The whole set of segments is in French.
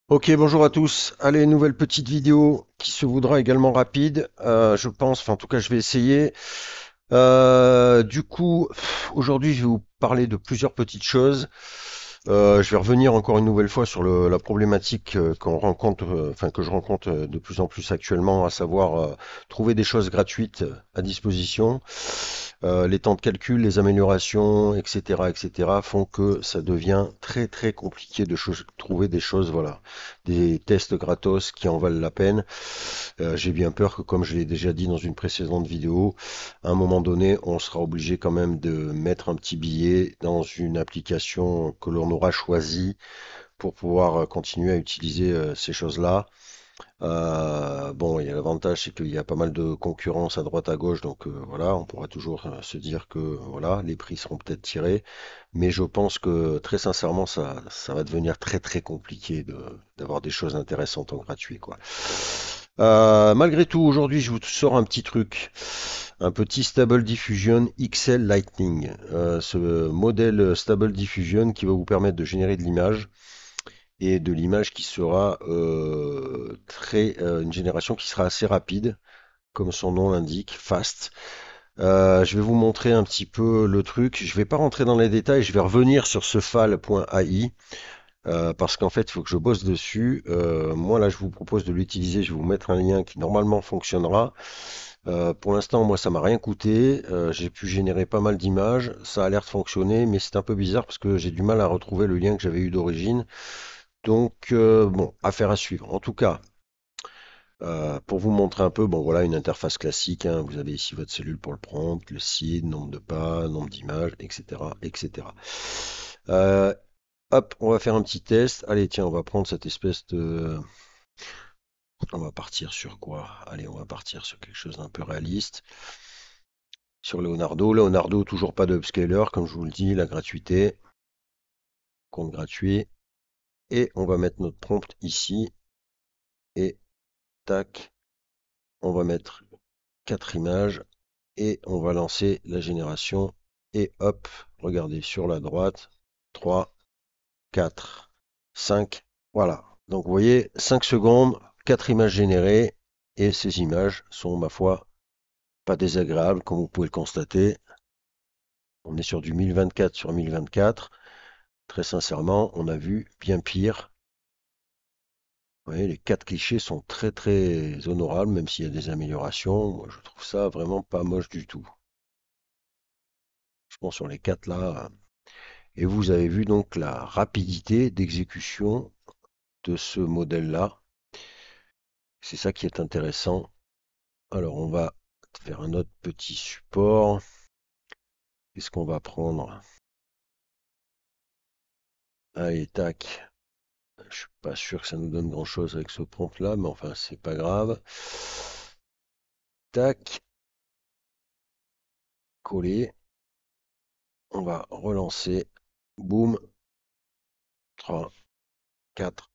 Ok, bonjour à tous. Allez, nouvelle petite vidéo qui se voudra également rapide, je pense. Enfin, en tout cas, je vais essayer. Aujourd'hui, je vais vous parler de plusieurs petites choses. Je vais revenir encore une nouvelle fois sur la problématique qu'on rencontre, enfin que je rencontre de plus en plus actuellement, à savoir trouver des choses gratuites à disposition. Les temps de calcul, les améliorations, etc., etc., font que ça devient très très compliqué de trouver des choses, voilà, des tests gratos qui en valent la peine. J'ai bien peur que, comme je l'ai déjà dit dans une précédente vidéo, à un moment donné, on sera obligé quand même de mettre un petit billet dans une application que l'on aura choisie pour pouvoir continuer à utiliser ces choses-là. Bon, il y a l'avantage, c'est qu'il y a pas mal de concurrence à droite à gauche, donc voilà, on pourra toujours se dire que voilà, les prix seront peut-être tirés, mais je pense que très sincèrement, ça va devenir très très compliqué d'avoir des choses intéressantes en gratuit, quoi. Malgré tout, aujourd'hui, je vous sors un petit truc, un petit Stable Diffusion XL Lightning. Ce modèle Stable Diffusion qui va vous permettre de générer de l'image et de l'image qui sera une génération qui sera assez rapide, comme son nom l'indique, fast. Je vais vous montrer un petit peu le truc. Je vais pas rentrer dans les détails, je vais revenir sur ce fal.ai parce qu'en fait, il faut que je bosse dessus. Moi, là, je vous propose de l'utiliser. Je vais vous mettre un lien qui normalement fonctionnera. Pour l'instant, moi, ça m'a rien coûté. J'ai pu générer pas mal d'images. Ça a l'air de fonctionner, mais c'est un peu bizarre parce que j'ai du mal à retrouver le lien que j'avais eu d'origine. Donc, bon, affaire à suivre. En tout cas, pour vous montrer un peu, bon, voilà une interface classique, hein. Vous avez ici votre cellule pour le prompt, le seed, nombre de pas, nombre d'images, etc., etc. Euh, Hop, on va faire un petit test. Allez, tiens, on va prendre cette espèce de... On va partir sur quoi? Allez, on va partir sur quelque chose d'un peu réaliste. Sur Leonardo. Leonardo, toujours pas de upscaler, comme je vous le dis, la gratuité. Compte gratuit. Et on va mettre notre prompt ici. Et tac, on va mettre 4 images. Et on va lancer la génération. Et hop, regardez sur la droite. 3, 4, 5. Voilà. Donc vous voyez, 5 secondes, 4 images générées. Et ces images sont, ma foi, pas désagréables, comme vous pouvez le constater. On est sur du 1024 sur 1024. Très sincèrement, on a vu bien pire. Vous voyez, les 4 clichés sont très très honorables, même s'il y a des améliorations. Moi, je trouve ça vraiment pas moche du tout. Je pense sur les 4 là. Et vous avez vu donc la rapidité d'exécution de ce modèle-là. C'est ça qui est intéressant. Alors, on va faire un autre petit support. Qu'est-ce qu'on va prendre? Allez, tac. Je suis pas sûr que ça nous donne grand-chose avec ce prompt-là, mais enfin, c'est pas grave. Tac, coller. On va relancer. Boum. 3, 4,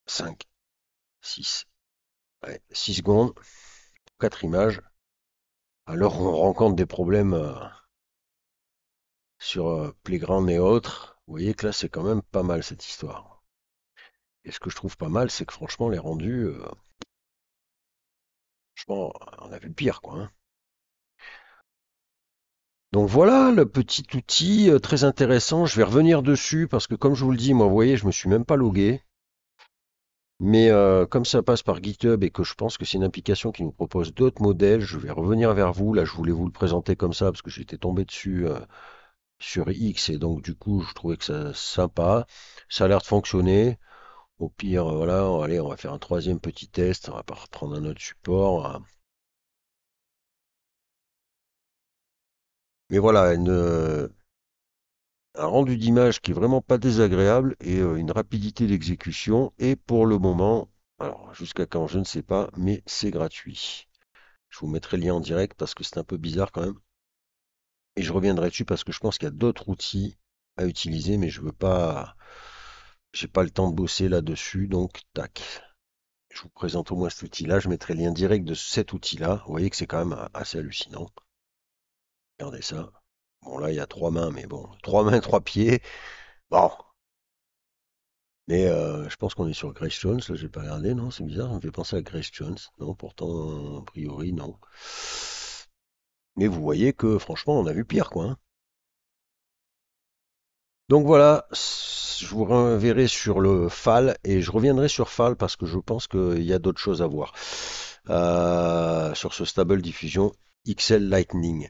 5, 6. Ouais, 6 secondes. 4 images. Alors, on rencontre des problèmes sur Playground et autres. Vous voyez que là, c'est quand même pas mal cette histoire. Et ce que je trouve pas mal, c'est que franchement, les rendus, franchement, on a vu pire, quoi, hein. Donc voilà le petit outil très intéressant. Je vais revenir dessus parce que comme je vous le dis, moi, vous voyez, je me suis même pas logué. Mais comme ça passe par GitHub et que je pense que c'est une application qui nous propose d'autres modèles, je vais revenir vers vous. Là, je voulais vous le présenter comme ça parce que j'étais tombé dessus sur X et donc du coup, je trouvais que ça sympa. Ça a l'air de fonctionner. Au pire, voilà, allez, on va faire un troisième petit test. On va pas reprendre un autre support, hein. Mais voilà, un rendu d'image qui est vraiment pas désagréable et une rapidité d'exécution. Et pour le moment, alors jusqu'à quand, je ne sais pas, mais c'est gratuit. Je vous mettrai le lien en direct parce que c'est un peu bizarre quand même. Et je reviendrai dessus parce que je pense qu'il y a d'autres outils à utiliser, mais je veux pas, j'ai pas le temps de bosser là-dessus, donc tac. Je vous présente au moins cet outil-là. Je mettrai le lien direct de cet outil-là. Vous voyez que c'est quand même assez hallucinant. Regardez ça. Bon, là, il y a 3 mains, mais bon, 3 mains, 3 pieds. Bon, Mais je pense qu'on est sur Grace Jones, là j'ai pas regardé, non, c'est bizarre, ça me fait penser à Grace Jones. Non, pourtant, a priori, non. Mais vous voyez que franchement, on a vu pire, quoi, hein. Donc voilà, je vous renverrai sur le FAL et je reviendrai sur FAL parce que je pense qu'il y a d'autres choses à voir sur ce Stable Diffusion XL Lightning.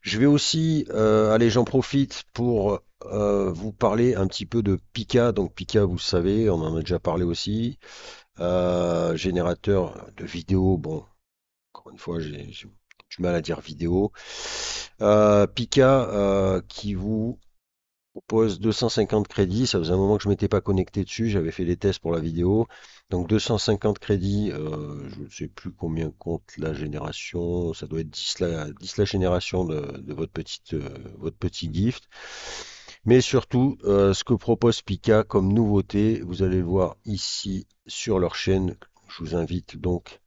Je vais aussi, allez, j'en profite pour vous parler un petit peu de Pika. Donc Pika, vous savez, on en a déjà parlé aussi. Générateur de vidéos, bon, encore une fois, j'ai du mal à dire vidéo. Pika qui vous propose 250 crédits. Ça faisait un moment que je m'étais pas connecté dessus. J'avais fait des tests pour la vidéo. Donc 250 crédits, je ne sais plus combien compte la génération. Ça doit être 10 la génération de votre petit gift. Mais surtout, ce que propose Pika comme nouveauté, vous allez le voir ici sur leur chaîne. Je vous invite donc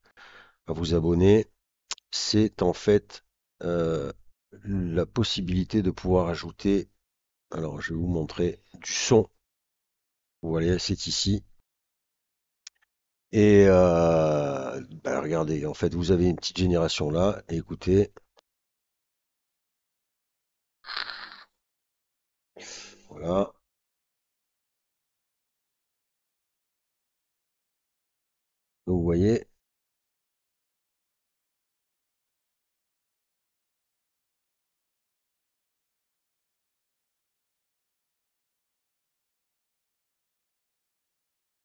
à vous abonner. C'est en fait euh, la possibilité de pouvoir ajouter, alors je vais vous montrer, du son. Vous voyez, c'est ici. Et bah, regardez, en fait, vous avez une petite génération là. Et écoutez, voilà. Donc, vous voyez,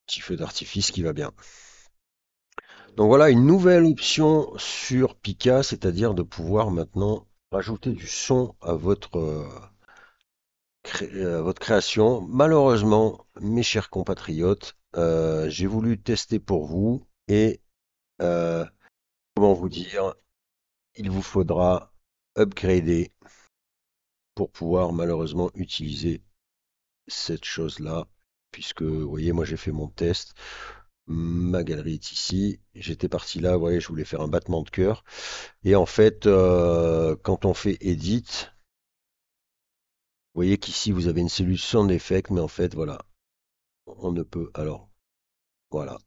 petit feu d'artifice qui va bien. Donc voilà, une nouvelle option sur Pika, c'est-à-dire de pouvoir maintenant rajouter du son à votre création. Malheureusement, mes chers compatriotes, j'ai voulu tester pour vous et euh, comment vous dire, il vous faudra upgrader pour pouvoir malheureusement utiliser cette chose-là, puisque vous voyez, moi j'ai fait mon test, ma galerie est ici, j'étais parti là, vous voyez, je voulais faire un battement de cœur, et en fait, quand on fait Edit, vous voyez qu'ici vous avez une cellule sans effect, mais en fait, voilà, on ne peut, alors, voilà.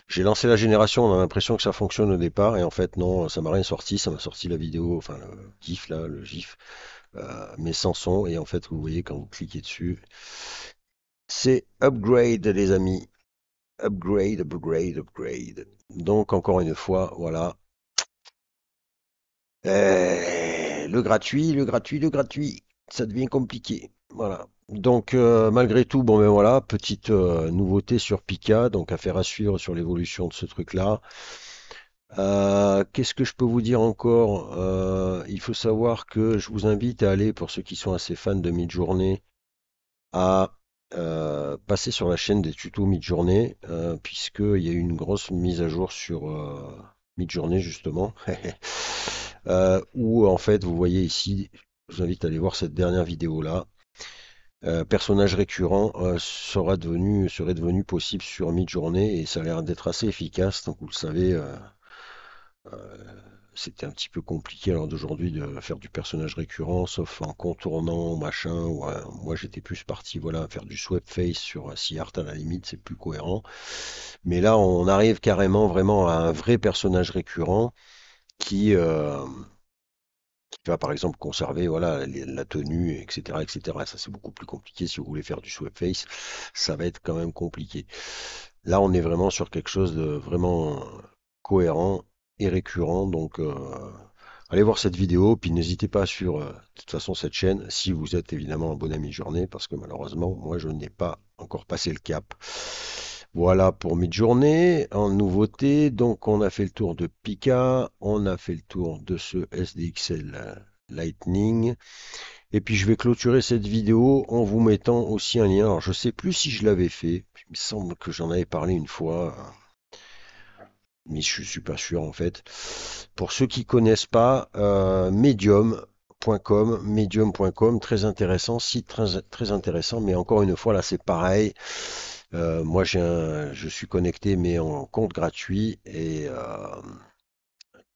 J'ai lancé la génération, on a l'impression que ça fonctionne au départ, et en fait non, ça m'a rien sorti, ça m'a sorti la vidéo, enfin le GIF là, le GIF, mais sans son, et en fait vous voyez quand vous cliquez dessus, c'est upgrade les amis, upgrade, upgrade, upgrade. Donc encore une fois, voilà. Le gratuit, le gratuit, le gratuit. Ça devient compliqué. Voilà. Donc malgré tout, bon ben voilà, petite nouveauté sur Pika, donc affaire à suivre sur l'évolution de ce truc-là. Qu'est-ce que je peux vous dire encore? Il faut savoir que je vous invite à aller, pour ceux qui sont assez fans de Midjourney, à passer sur la chaîne des tutos Midjourney, puisqu'il y a eu une grosse mise à jour sur Midjourney justement, où en fait vous voyez ici, je vous invite à aller voir cette dernière vidéo là. Personnage récurrent serait devenu possible sur Midjourney et ça a l'air d'être assez efficace. Donc vous le savez, c'était un petit peu compliqué alors d'aujourd'hui de faire du personnage récurrent, sauf en contournant machin. Ouais, moi j'étais plus parti voilà faire du sweep face sur Art à la limite, c'est plus cohérent. Mais là on arrive carrément vraiment à un vrai personnage récurrent qui, qui va par exemple conserver voilà la tenue, etc., etc. Ça c'est beaucoup plus compliqué si vous voulez faire du sweep face, ça va être quand même compliqué. Là on est vraiment sur quelque chose de vraiment cohérent et récurrent, donc allez voir cette vidéo, puis n'hésitez pas à suivre de toute façon cette chaîne si vous êtes évidemment abonné à mi-journée, parce que malheureusement, moi je n'ai pas encore passé le cap. Voilà pour mi-journée. En nouveauté, donc on a fait le tour de Pika, on a fait le tour de ce SDXL Lightning, et puis je vais clôturer cette vidéo en vous mettant aussi un lien. Alors je sais plus si je l'avais fait, il me semble que j'en avais parlé une fois, mais je suis pas sûr en fait. Pour ceux qui connaissent pas, medium.com, très intéressant, site très intéressant, mais encore une fois là c'est pareil. Moi je suis connecté mais en compte gratuit et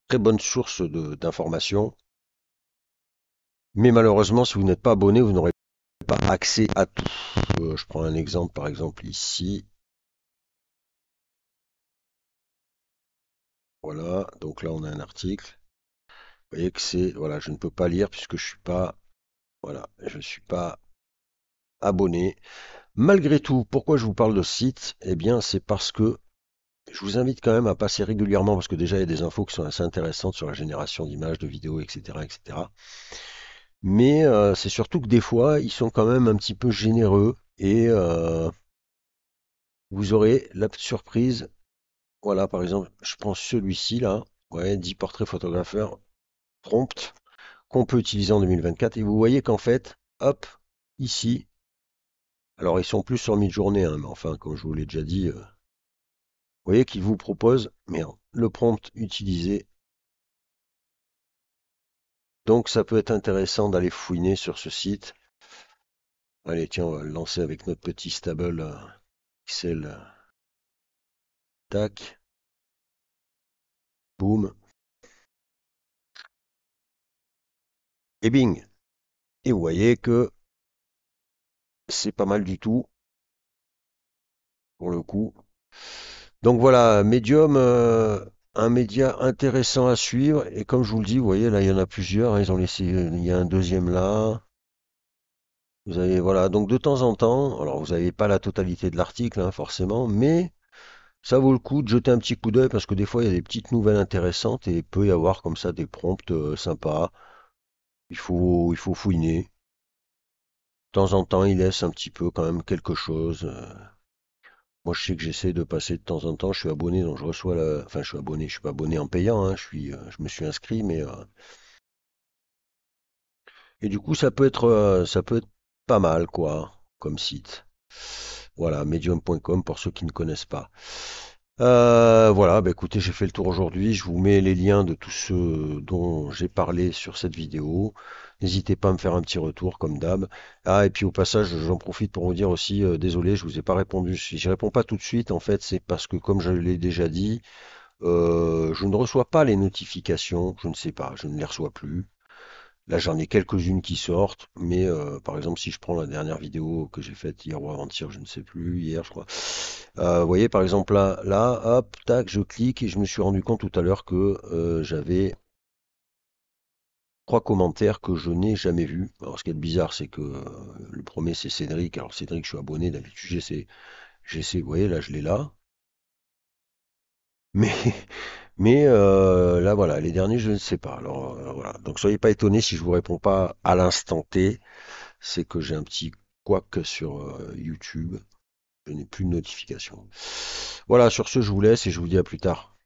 très bonne source d'informations. Mais malheureusement si vous n'êtes pas abonné, vous n'aurez pas accès à tout. Je prends un exemple, par exemple ici. Voilà, donc là on a un article. Vous voyez que c'est, voilà, je ne peux pas lire puisque je suis pas, voilà, je suis pas abonné. Malgré tout, pourquoi je vous parle de ce site? Eh bien, c'est parce que je vous invite quand même à passer régulièrement, parce que déjà il y a des infos qui sont assez intéressantes sur la génération d'images, de vidéos, etc., etc. Mais c'est surtout que des fois, ils sont quand même un petit peu généreux et vous aurez la surprise. Voilà, par exemple, je prends celui-ci là, ouais, 10 portraits photographeurs prompt qu'on peut utiliser en 2024. Et vous voyez qu'en fait, hop, ici, alors ils sont plus sur mid-journée, hein, mais enfin, comme je vous l'ai déjà dit, vous voyez qu'il vous propose, merde, le prompt utilisé. Donc ça peut être intéressant d'aller fouiner sur ce site. Allez, tiens, on va le lancer avec notre petit stable Excel. Tac, boum, et bing. Et vous voyez que c'est pas mal du tout, pour le coup. Donc voilà, Medium, un média intéressant à suivre. Et comme je vous le dis, vous voyez, là, il y en a plusieurs, hein, ils ont laissé, il y a un deuxième là. Vous avez, voilà, donc de temps en temps, alors vous n'avez pas la totalité de l'article, hein, forcément, mais ça vaut le coup de jeter un petit coup d'œil parce que des fois, il y a des petites nouvelles intéressantes et il peut y avoir comme ça des prompts sympas. Il faut fouiner. De temps en temps, il laisse un petit peu quand même quelque chose. Moi, je sais que j'essaie de passer de temps en temps. Je suis abonné, donc je reçois la. Enfin, je suis abonné. Je suis pas abonné en payant, hein. Je me suis inscrit, mais et du coup, ça peut être pas mal, quoi, comme site. Voilà, medium.com pour ceux qui ne connaissent pas. Voilà, bah écoutez, j'ai fait le tour aujourd'hui. Je vous mets les liens de tous ceux dont j'ai parlé sur cette vidéo. N'hésitez pas à me faire un petit retour comme d'hab. Ah, et puis au passage, j'en profite pour vous dire aussi, désolé, je vous ai pas répondu. Si je réponds pas tout de suite, en fait, c'est parce que comme je l'ai déjà dit, je ne reçois pas les notifications. Je ne sais pas, je ne les reçois plus. Là, j'en ai quelques-unes qui sortent, mais par exemple, si je prends la dernière vidéo que j'ai faite hier ou avant-hier, je ne sais plus, hier, je crois. Vous voyez, par exemple, là, hop, tac, je clique et je me suis rendu compte tout à l'heure que j'avais 3 commentaires que je n'ai jamais vus. Alors, ce qui est bizarre, c'est que le premier, c'est Cédric. Alors, Cédric, je suis abonné, d'habitude, vous voyez, là, je l'ai là. Mais, mais là, voilà, les derniers, je ne sais pas. Alors, voilà. Donc, soyez pas étonnés si je vous réponds pas à l'instant T. C'est que j'ai un petit couac sur YouTube. Je n'ai plus de notification. Voilà, sur ce, je vous laisse et je vous dis à plus tard.